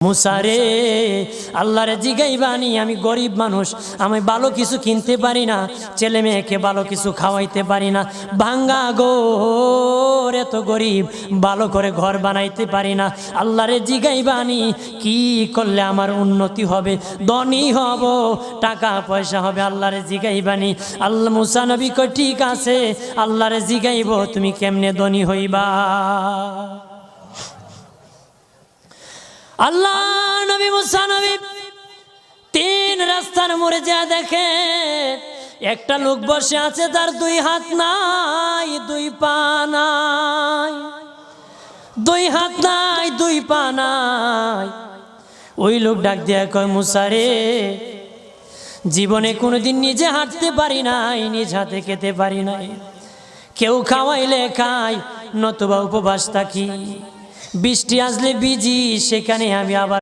মুসারে আল্লাহরে জিগাইবানি, আমি গরিব মানুষ, আমি ভালো কিছু কিনতে পারি না, ছেলে মেয়েকে ভালো কিছু খাওয়াইতে পারি না, ভাঙ্গা ঘর, এত গরিব, ভালো করে ঘর বানাইতে পারি না। আল্লাহরে জিগাইবানি কি করলে আমার উন্নতি হবে, ধনী হব, টাকা পয়সা হবে। আল্লাহরে জিগাইবানি। আল্লাহ মুসা নবী কয় ঠিক আছে, আল্লাহরে জিগাইব তুমি কেমনে ধনী হইবা। আল্লাহ নবী মুসা নবী তিন রাস্তার মোড়ে যা দেখে একটা লোক বসে আছে, তার দুই হাত নাই, দুই পা নাই, দুই হাত নাই, দুই পা নাই। ওই লোক ডাক দিয়া কয়, মুসা রে, জীবনে কোনোদিন নিজে হাঁটতে পারি নাই, নিজ হাতে খেতে পারি নাই, কেউ খাওয়াইলে খাই, নতুবা উপবাস থাকি, বৃষ্টি আসলে ভিজি, সেখানে আমি আবার